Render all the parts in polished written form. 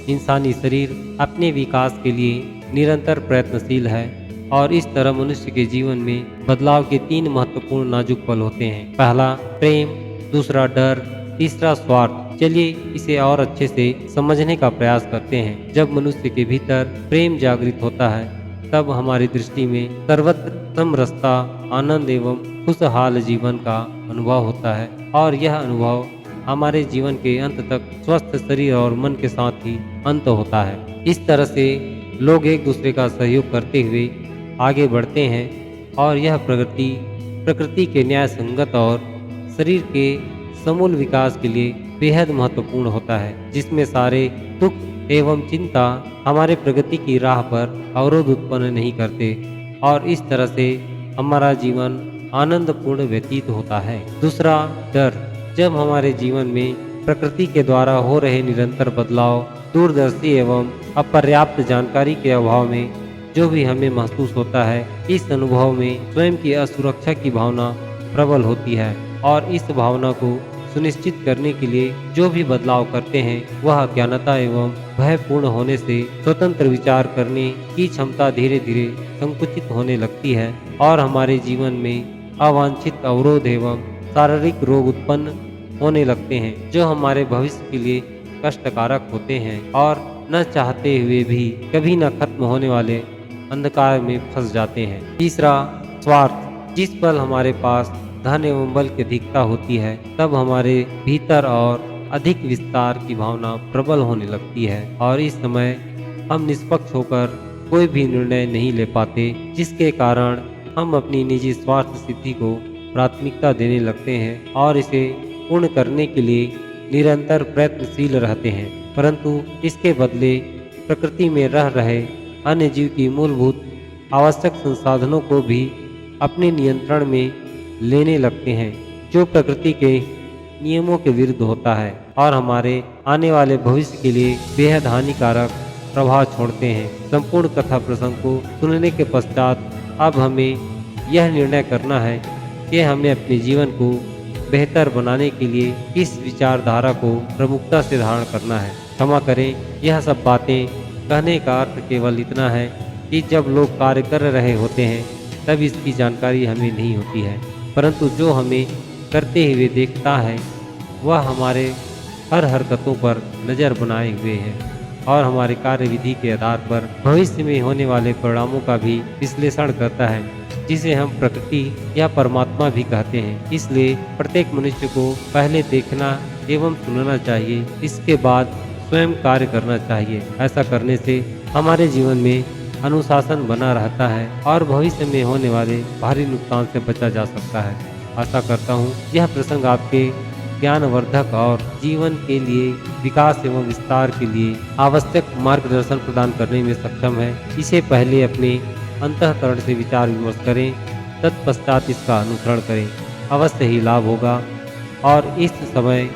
इंसानी शरीर अपने विकास के लिए निरंतर प्रयत्नशील है और इस तरह मनुष्य के जीवन में बदलाव के 3 महत्वपूर्ण नाजुक पल होते हैं। पहला प्रेम, दूसरा डर, तीसरा स्वार्थ। चलिए इसे और अच्छे से समझने का प्रयास करते हैं। जब मनुष्य के भीतर प्रेम जागृत होता है तब हमारी दृष्टि में सर्वत्र समरसता, आनंद एवं खुशहाल जीवन का अनुभव होता है और यह अनुभव हमारे जीवन के अंत तक स्वस्थ शरीर और मन के साथ ही अंत होता है। इस तरह से लोग एक दूसरे का सहयोग करते हुए आगे बढ़ते हैं और यह प्रकृति के न्याय संगत और शरीर के समूल विकास के लिए बेहद महत्वपूर्ण होता है, जिसमें सारे दुख एवं चिंता हमारे प्रगति की राह पर अवरोध उत्पन्न नहीं करते और इस तरह से हमारा जीवन आनंदपूर्ण व्यतीत होता है। दूसरा डर। जब हमारे जीवन में प्रकृति के द्वारा हो रहे निरंतर बदलाव, दूरदर्शी एवं अपर्याप्त जानकारी के अभाव में जो भी हमें महसूस होता है, इस अनुभव में स्वयं की असुरक्षा की भावना प्रबल होती है और इस भावना को सुनिश्चित करने के लिए जो भी बदलाव करते हैं वह अज्ञानता एवं भयपूर्ण होने से स्वतंत्र विचार करने की क्षमता धीरे धीरे संकुचित होने लगती है और हमारे जीवन में अवांछित अवरोध एवं शारीरिक रोग उत्पन्न होने लगते हैं जो हमारे भविष्य के लिए कष्टकारक होते हैं और न चाहते हुए भी कभी न खत्म होने वाले अंधकार में फंस जाते हैं। तीसरा स्वार्थ। जिस पल हमारे पास धन एवं बल की अधिकता होती है तब हमारे भीतर और अधिक विस्तार की भावना प्रबल होने लगती है और इस समय हम निष्पक्ष होकर कोई भी निर्णय नहीं ले पाते, जिसके कारण हम अपनी निजी स्वार्थ सिद्धि को प्राथमिकता देने लगते हैं और इसे पूर्ण करने के लिए निरंतर प्रयत्नशील रहते हैं। परंतु इसके बदले प्रकृति में रह रहे अन्य जीव की मूलभूत आवश्यक संसाधनों को भी अपने नियंत्रण में लेने लगते हैं, जो प्रकृति के नियमों के विरुद्ध होता है और हमारे आने वाले भविष्य के लिए बेहद हानिकारक प्रभाव छोड़ते हैं। संपूर्ण कथा प्रसंग को सुनने के पश्चात अब हमें यह निर्णय करना है कि हमें अपने जीवन को बेहतर बनाने के लिए किस विचारधारा को प्रमुखता से धारण करना है। क्षमा करें, यह सब बातें कहने का अर्थ केवल इतना है कि जब लोग कार्य कर रहे होते हैं तब इसकी जानकारी हमें नहीं होती है, परंतु जो हमें करते हुए देखता है वह हमारे हर हरकतों पर नज़र बनाए हुए है और हमारे कार्यविधि के आधार पर भविष्य में होने वाले परिणामों का भी विश्लेषण करता है, जिसे हम प्रकृति या परमात्मा भी कहते हैं। इसलिए प्रत्येक मनुष्य को पहले देखना एवं सुनना चाहिए, इसके बाद स्वयं कार्य करना चाहिए। ऐसा करने से हमारे जीवन में अनुशासन बना रहता है और भविष्य में होने वाले भारी नुकसान से बचा जा सकता है। आशा करता हूँ यह प्रसंग आपके ज्ञानवर्धक और जीवन के लिए विकास एवं विस्तार के लिए आवश्यक मार्गदर्शन प्रदान करने में सक्षम है। इसे पहले अपने अंतःकरण से विचार विमर्श करें, तत्पश्चात इसका अनुसरण करें, अवश्य ही लाभ होगा। और इस समय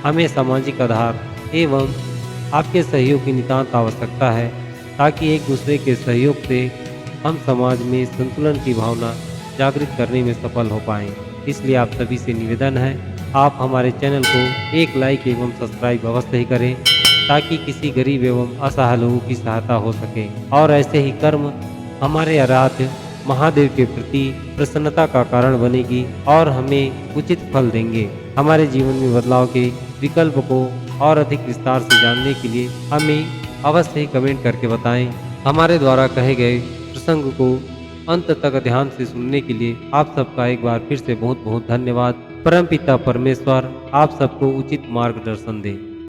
हमें सामाजिक आधार एवं आपके सहयोग की नितांत आवश्यकता है ताकि एक दूसरे के सहयोग से हम समाज में संतुलन की भावना जागृत करने में सफल हो पाएं। इसलिए आप सभी से निवेदन है, आप हमारे चैनल को एक लाइक एवं सब्सक्राइब अवश्य ही करें ताकि किसी गरीब एवं असहाय लोगों की सहायता हो सके और ऐसे ही कर्म हमारे आराध्य महादेव के प्रति प्रसन्नता का कारण बनेगी और हमें उचित फल देंगे। हमारे जीवन में बदलाव के विकल्प को और अधिक विस्तार से जानने के लिए हमें अवश्य ही कमेंट करके बताएं। हमारे द्वारा कहे गए प्रसंग को अंत तक ध्यान से सुनने के लिए आप सबका एक बार फिर से बहुत बहुत धन्यवाद। परमपिता परमेश्वर आप सबको उचित मार्गदर्शन दे।